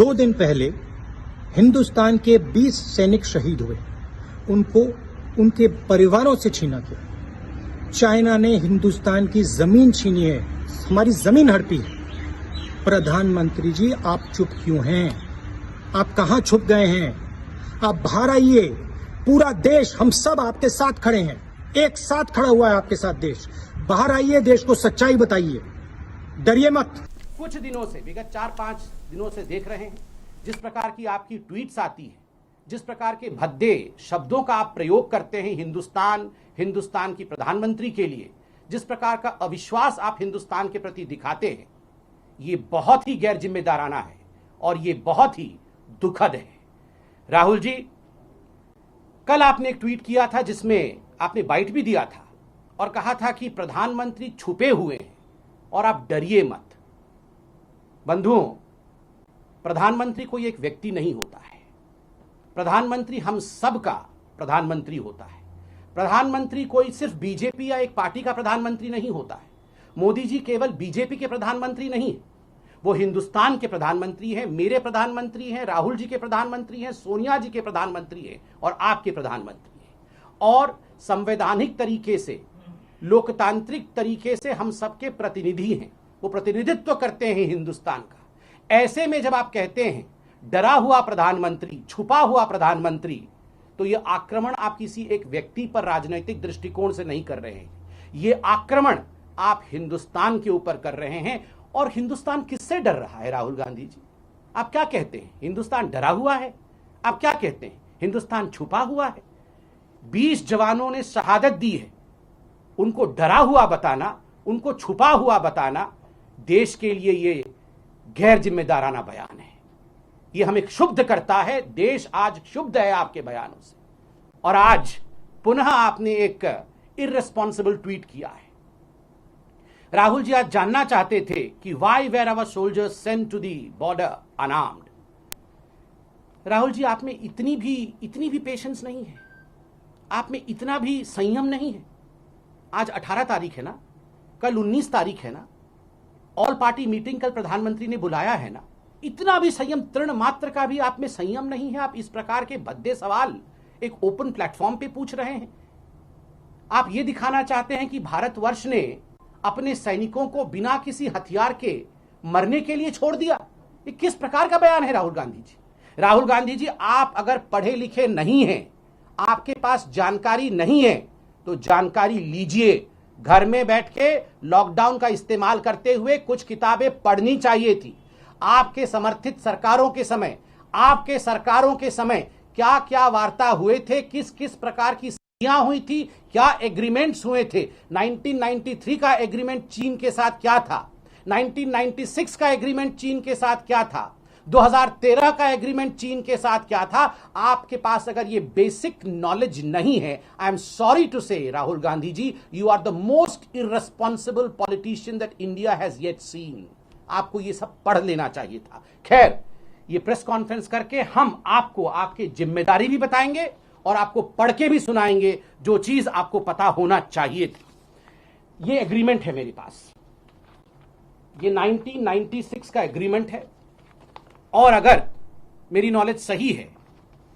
2 दिन पहले हिंदुस्तान के 20 सैनिक शहीद हुए, उनको उनके परिवारों से छीना गया। चाइना ने हिंदुस्तान की जमीन छीनी है, हमारी जमीन हड़पी है। प्रधानमंत्री जी, आप चुप क्यों हैं? आप कहां छुप गए हैं? आप बाहर आइए। पूरा देश, हम सब आपके साथ खड़े हैं, एक साथ खड़ा हुआ है आपके साथ देश। बाहर आइए, देश को सच्चाई बताइए, डरिए मत। कुछ दिनों से, विगत 4-5 दिनों से देख रहे हैं जिस प्रकार की आपकी ट्वीट्स आती है, जिस प्रकार के भद्दे शब्दों का आप प्रयोग करते हैं हिंदुस्तान की प्रधानमंत्री के लिए, जिस प्रकार का अविश्वास आप हिंदुस्तान के प्रति दिखाते हैं, ये बहुत ही गैर जिम्मेदाराना है और ये बहुत ही दुखद है। राहुल जी, कल आपने एक ट्वीट किया था जिसमें आपने बाइट भी दिया था और कहा था कि प्रधानमंत्री छुपे हुए हैं और आप डरिए मत। बंधुओं, प्रधानमंत्री कोई एक व्यक्ति नहीं होता है। प्रधानमंत्री हम सब का प्रधानमंत्री होता है। प्रधानमंत्री कोई सिर्फ बीजेपी या एक पार्टी का प्रधानमंत्री नहीं होता है। मोदी जी केवल बीजेपी के प्रधानमंत्री नहीं है, वो हिंदुस्तान के प्रधानमंत्री हैं, मेरे प्रधानमंत्री हैं, राहुल जी के प्रधानमंत्री हैं, सोनिया जी के प्रधानमंत्री हैं और आपके प्रधानमंत्री हैं। और संवैधानिक तरीके से, लोकतांत्रिक तरीके से हम सबके प्रतिनिधि हैं, वो प्रतिनिधित्व करते हैं हिंदुस्तान का। ऐसे में जब आप कहते हैं डरा हुआ प्रधानमंत्री, छुपा हुआ प्रधानमंत्री, तो यह आक्रमण आप किसी एक व्यक्ति पर राजनीतिक दृष्टिकोण से नहीं कर रहे हैं, यह आक्रमण आप हिंदुस्तान के ऊपर कर रहे हैं। और हिंदुस्तान किससे डर रहा है राहुल गांधी जी? आप क्या कहते हैं? हिंदुस्तान डरा हुआ है? आप क्या कहते हैं? हिंदुस्तान छुपा हुआ है? 20 जवानों ने शहादत दी है, उनको डरा हुआ बताना, उनको छुपा हुआ बताना, देश के लिए ये गैर जिम्मेदाराना बयान है। ये हमें क्षुब्ध करता है। देश आज क्षुब्ध है आपके बयानों से। और आज पुनः आपने एक इर्रेस्पॉन्सिबल ट्वीट किया है। राहुल जी आज जानना चाहते थे कि why were our soldiers sent to the border unarmed. Rahul ji, आप में इतनी भी पेशेंस नहीं है, आप में इतना भी संयम नहीं है। आज 18 तारीख है ना, कल 19 तारीख है ना, ऑल पार्टी मीटिंग कल प्रधानमंत्री ने बुलाया है ना। इतना भी संयम, तृण मात्र का भी आप में संयम नहीं है। आप इस प्रकार के भद्दे सवाल एक ओपन प्लेटफॉर्म पे पूछ रहे हैं। आप ये दिखाना चाहते हैं कि भारतवर्ष ने अपने सैनिकों को बिना किसी हथियार के मरने के लिए छोड़ दिया। ये किस प्रकार का बयान है राहुल गांधी जी? राहुल गांधी जी, आप अगर पढ़े लिखे नहीं हैं, आपके पास जानकारी नहीं है, तो जानकारी लीजिए। घर में बैठ के लॉकडाउन का इस्तेमाल करते हुए कुछ किताबें पढ़नी चाहिए थी। आपके समर्थित सरकारों के समय, आपके सरकारों के समय क्या क्या वार्ता हुए थे, किस किस प्रकार की हुई थी, क्या एग्रीमेंट्स हुए थे। 1993 का एग्रीमेंट चीन के साथ क्या था, 1996 का एग्रीमेंट चीन के साथ क्या था, 2013 का एग्रीमेंट चीन के साथ क्या था। आपके पास अगर ये बेसिक नॉलेज नहीं है, I am sorry to say Rahul Gandhi ji, you are the most irresponsible politician that India has yet seen. आपको ये सब पढ़ लेना चाहिए था। खैर, ये प्रेस कॉन्फ्रेंस करके हम आपको आपकी जिम्मेदारी भी बताएंगे और आपको पढ़ के भी सुनाएंगे जो चीज आपको पता होना चाहिए थी। ये एग्रीमेंट है मेरे पास, ये 1996 का एग्रीमेंट है। और अगर मेरी नॉलेज सही है,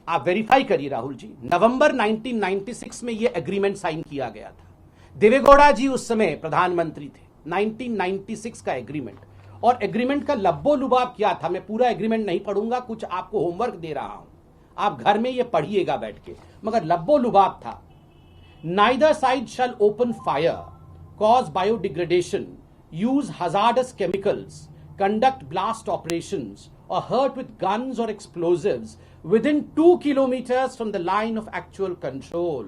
आप वेरीफाई करिए राहुल जी, नवंबर 1996 में यह एग्रीमेंट साइन किया गया था। देवेगौड़ा जी उस समय प्रधानमंत्री थे। 1996 का एग्रीमेंट, और एग्रीमेंट का लब्बो लुबाब क्या था, मैं पूरा एग्रीमेंट नहीं पढ़ूंगा, कुछ आपको होमवर्क दे रहा हूं, आप घर में ये पढ़िएगा बैठ के। मगर लब्बो लुबाब था, neither side shall open fire, cause biodegradation, use hazardous chemicals, conduct blast operations or hurt with guns or explosives within 2 kilometers from the line of actual control.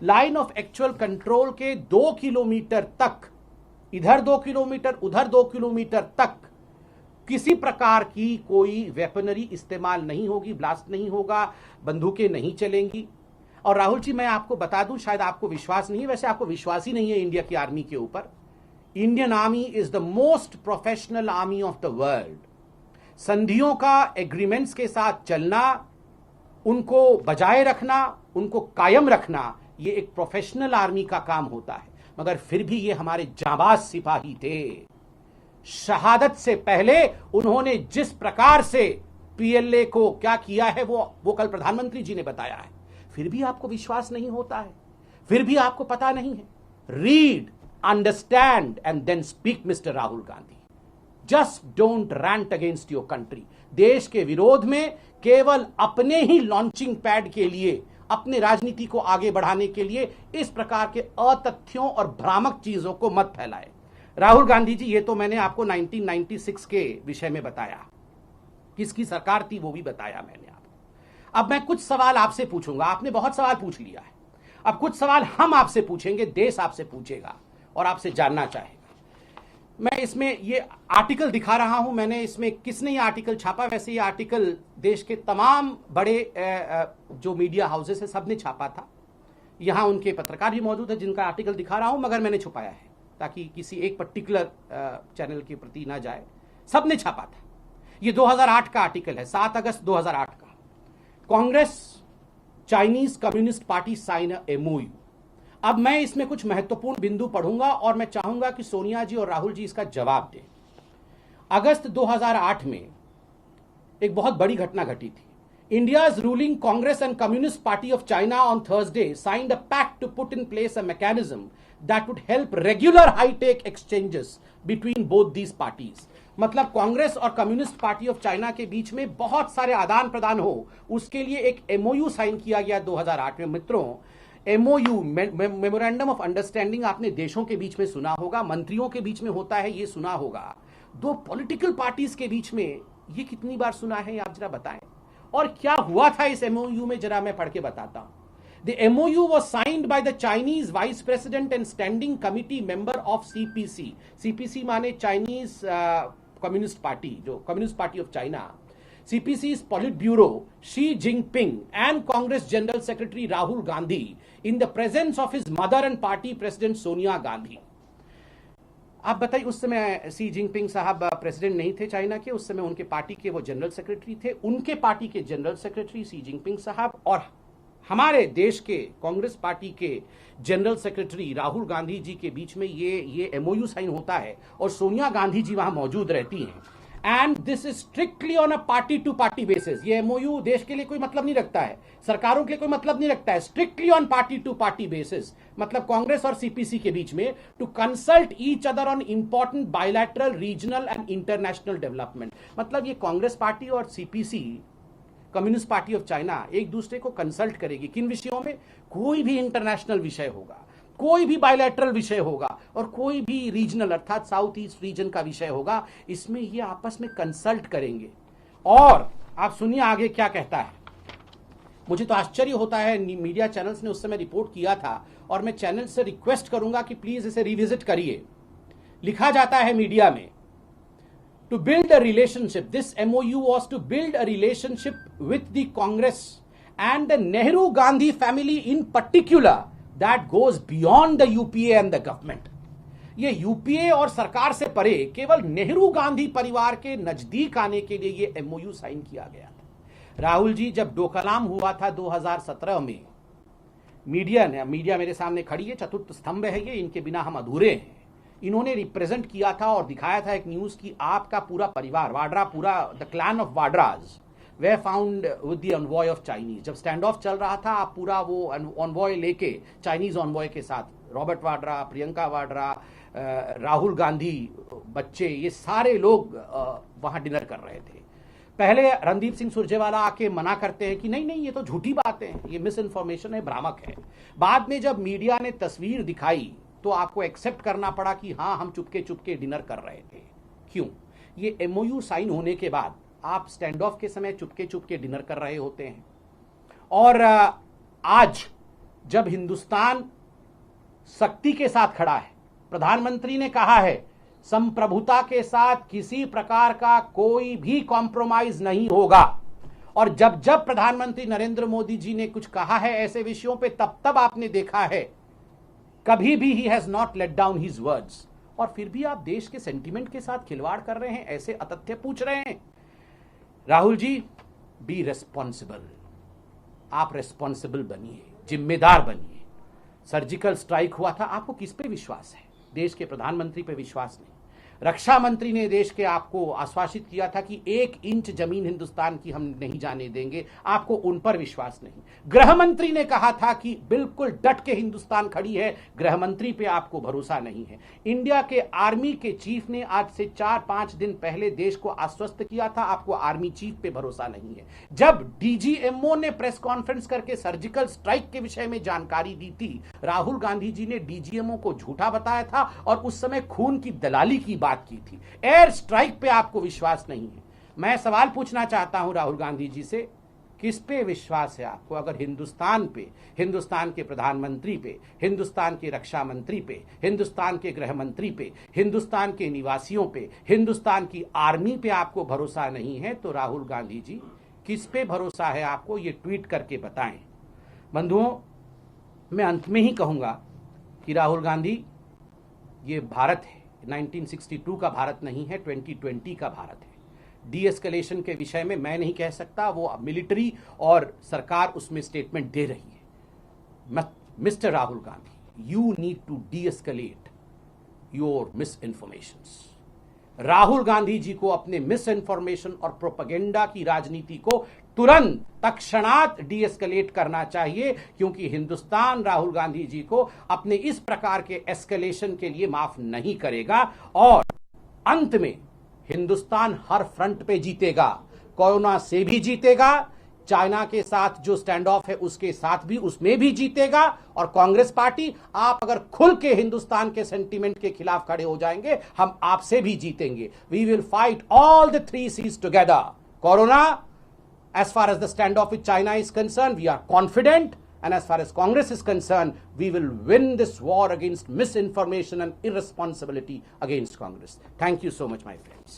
Line of actual control के 2 kilometre तक, इधर 2 kilometre उधर 2 kilometre तक किसी प्रकार की कोई weaponry इस्तेमाल नहीं होगी, ब्लास्ट नहीं होगा, बंदूकें नहीं चलेंगी। और राहुल जी, मैं आपको बता दूं, शायद आपको विश्वास नहीं है, वैसे आपको विश्वास ही नहीं है इंडिया की आर्मी के ऊपर। Indian army is the most professional army of the world. संधियों का, एग्रीमेंट्स के साथ चलना, उनको बजाय रखना, उनको कायम रखना, ये एक प्रोफेशनल आर्मी का काम होता है। मगर फिर भी ये हमारे जाबाज सिपाही थे। शहादत से पहले उन्होंने जिस प्रकार से पीएलए को क्या किया है वो कल प्रधानमंत्री जी ने बताया है, फिर भी आपको विश्वास नहीं होता है, फिर भी आपको पता नहीं है। Read, understand and then speak mister Rahul Gandhi. Just don't rant against your country. देश के विरोध में केवल अपने ही लॉन्चिंग पैड के लिए, अपने राजनीति को आगे बढ़ाने के लिए इस प्रकार के अतथ्यों और भ्रामक चीजों को मत फैलाएं। राहुल गांधी जी, ये तो मैंने आपको 1996 के विषय में बताया, किसकी सरकार थी वो भी बताया मैंने आपको। अब मैं कुछ सवाल आपसे पूछूंगा, आपने बहुत सवाल पूछ लिया है, अब कुछ सवाल हम आपसे पूछेंगे, देश आपसे पूछेगा और आपसे जानना चाहेगा। मैं इसमें ये आर्टिकल दिखा रहा हूं, मैंने इसमें किसने ये आर्टिकल छापा, वैसे ये आर्टिकल देश के तमाम बड़े जो मीडिया हाउसेस है सबने छापा था। यहां उनके पत्रकार भी मौजूद है जिनका आर्टिकल दिखा रहा हूं, मगर मैंने छुपाया है ताकि किसी एक पर्टिकुलर चैनल के प्रति ना जाए। सबने छापा था। ये 2008 का आर्टिकल है, 7 अगस्त 2008 का। Congress Chinese Communist Party sign MOU. अब मैं इसमें कुछ महत्वपूर्ण बिंदु पढ़ूंगा और मैं चाहूंगा कि सोनिया जी और राहुल जी इसका जवाब दें। अगस्त 2008 में एक बहुत बड़ी घटना घटी थी। India's ruling Congress and Communist Party of China on Thursday signed a pact to put in place a mechanism that would help regular high tech exchanges between both these parties. मतलब कांग्रेस और कम्युनिस्ट पार्टी ऑफ चाइना के बीच में बहुत सारे आदान प्रदान हो, उसके लिए एक एमओयू साइन किया गया 2008 में। मित्रों, एमओयू मेमोरेंडम ऑफ अंडरस्टैंडिंग आपने देशों के बीच में सुना होगा, मंत्रियों के बीच में होता है ये सुना होगा, दो पॉलिटिकल पार्टीज के बीच में ये कितनी बार सुना है आप जरा बताएं। और क्या हुआ था इस एमओयू में, जरा मैं पढ़ के बताता हूं। The MOU was signed by the Chinese Vice President and Standing Committee member of CPC. CPC माने Chinese Communist Party, जो Communist Party of China. CPC's Politburo, Xi Jinping and Congress General Secretary Rahul Gandhi in the presence of his mother and party President Sonia Gandhi. आप बताइए, उस समय सी Jinping साहब president नहीं थे China के, उस समय उनके पार्टी के वो जनरल सेक्रेटरी थे। उनके पार्टी के जनरल सेक्रेटरी सी जिनपिंग साहब और हमारे देश के कांग्रेस पार्टी के जनरल सेक्रेटरी राहुल गांधी जी के बीच में ये एमओयू साइन होता है और सोनिया गांधी जी वहां मौजूद रहती हैं। And this is strictly on a party to party basis. ये एमओयू देश के लिए कोई मतलब नहीं रखता है, सरकारों के लिए कोई मतलब नहीं रखता है। Strictly on party to party basis, मतलब कांग्रेस और सीपीसी के बीच में, to consult each other on important bilateral, regional and international development. मतलब ये कांग्रेस पार्टी और CPC, Communist Party of China, एक दूसरे को कंसल्ट करेगी किन विषयों में? कोई भी इंटरनेशनल विषय होगा, कोई भी बायलैटरल विषय होगा और कोई भी रीजनल अर्थात साउथ ईस्ट रीजन का विषय होगा, इसमें ये आपस में कंसल्ट करेंगे। और आप सुनिए आगे क्या कहता है। मुझे तो आश्चर्य होता है, मीडिया चैनल्स ने उस समय रिपोर्ट किया था और मैं चैनल से रिक्वेस्ट करूंगा कि प्लीज इसे रिविजिट करिए। लिखा जाता है मीडिया में, to build a relationship, this MOU was to build a relationship with the Congress and the Nehru Gandhi family in particular that goes beyond the UPA and the government. ये UPA और सरकार से परे केवल नेहरू गांधी परिवार के नजदीक आने के लिए ये एमओयू साइन किया गया था। राहुल जी, जब डोकलाम हुआ था 2017 में, मीडिया मेरे सामने खड़ी है, चतुर्थ स्तंभ है ये, इनके बिना हम अधूरे हैं। इन्होंने रिप्रेजेंट किया था और दिखाया था एक न्यूज की आपका पूरा परिवार वाड्रा, पूरा the clan of Vadras they found with the envoy of Chinese. जब स्टैंड ऑफ चल रहा था, आप पूरा वो ऑनवॉय लेके, चाइनीज ऑनवॉय के साथ, रॉबर्ट वाड्रा, प्रियंका वाड्रा, राहुल गांधी, बच्चे, ये सारे लोग वहां डिनर कर रहे थे। पहले रणदीप सिंह सुरजेवाला आके मना करते हैं कि नहीं नहीं, ये तो झूठी बातें हैं, ये मिस इन्फॉर्मेशन है, भ्रामक है। बाद में जब मीडिया ने तस्वीर दिखाई तो आपको एक्सेप्ट करना पड़ा कि हाँ, हम चुपके चुपके डिनर कर रहे थे। क्यों? ये एमओयू साइन होने के बाद आप स्टैंड ऑफ के समय चुपके चुपके डिनर कर रहे होते हैं। और आज जब हिंदुस्तान शक्ति के साथ खड़ा है, प्रधानमंत्री ने कहा है संप्रभुता के साथ किसी प्रकार का कोई भी कॉम्प्रोमाइज नहीं होगा। और जब जब प्रधानमंत्री नरेंद्र मोदी जी ने कुछ कहा है ऐसे विषयों पे, तब तब आपने देखा है कभी भी he has not let down his words. और फिर भी आप देश के सेंटीमेंट के साथ खिलवाड़ कर रहे हैं, ऐसे अतथ्य पूछ रहे हैं। Rahul ji, B responsible. आप रेस्पॉन्सिबल बनिए, जिम्मेदार बनिए। सर्जिकल स्ट्राइक हुआ था, आपको किस पे विश्वास है? देश के प्रधानमंत्री पे विश्वास नहीं। रक्षा मंत्री ने देश के आपको आश्वासित किया था कि 1 इंच जमीन हिंदुस्तान की हम नहीं जाने देंगे, आपको उन पर विश्वास नहीं। गृह मंत्री ने कहा था कि बिल्कुल डट के हिंदुस्तान खड़ी है, गृह मंत्री पे आपको भरोसा नहीं है। इंडिया के आर्मी के चीफ ने आज से 4-5 दिन पहले देश को आश्वस्त किया था, आपको आर्मी चीफ पे भरोसा नहीं है। जब डीजीएमओ ने प्रेस कॉन्फ्रेंस करके सर्जिकल स्ट्राइक के विषय में जानकारी दी थी, राहुल गांधी जी ने डीजीएमओ को झूठा बताया था और उस समय खून की दलाली की बात की थी। एयर स्ट्राइक पे आपको विश्वास नहीं है। मैं सवाल पूछना चाहता हूं राहुल गांधी जी से, किस पे विश्वास है आपको? अगर हिंदुस्तान पे, हिंदुस्तान के प्रधानमंत्री पे, हिंदुस्तान के रक्षा मंत्री पे, हिंदुस्तान के गृह मंत्री पे, हिंदुस्तान के निवासियों पे, हिंदुस्तान की आर्मी पे आपको भरोसा नहीं है, तो राहुल गांधी जी किस पे भरोसा है आपको? ये ट्वीट करके बताएं। बंधुओं, मैं अंत में ही कहूंगा कि राहुल गांधी, ये भारत है, 1962 का भारत नहीं है, 2020 का भारत है। डी एस्केलेशन के विषय में मैं नहीं कह सकता, वो मिलिट्री और सरकार उसमें स्टेटमेंट दे रही है। Mister Rahul Gandhi, you need to de-escalate your misinformations. Rahul Gandhi ji को अपने मिस इन्फॉर्मेशन और प्रोपेगेंडा की राजनीति को तुरंत तत्क्षणात डी एस्केलेट करना चाहिए, क्योंकि हिंदुस्तान राहुल गांधी जी को अपने इस प्रकार के एस्केलेशन के लिए माफ नहीं करेगा। और अंत में हिंदुस्तान हर फ्रंट पे जीतेगा, कोरोना से भी जीतेगा, चाइना के साथ जो स्टैंड ऑफ है उसके साथ भी, उसमें भी जीतेगा। और कांग्रेस पार्टी, आप अगर खुल के हिंदुस्तान के सेंटीमेंट के खिलाफ खड़े हो जाएंगे, हम आपसे भी जीतेंगे। We will fight all the 3 C's together. Corona, as far as the standoff with China is concerned, we are confident, and as far as Congress is concerned, we will win this war against misinformation and irresponsibility against Congress. Thank you so much, my friends.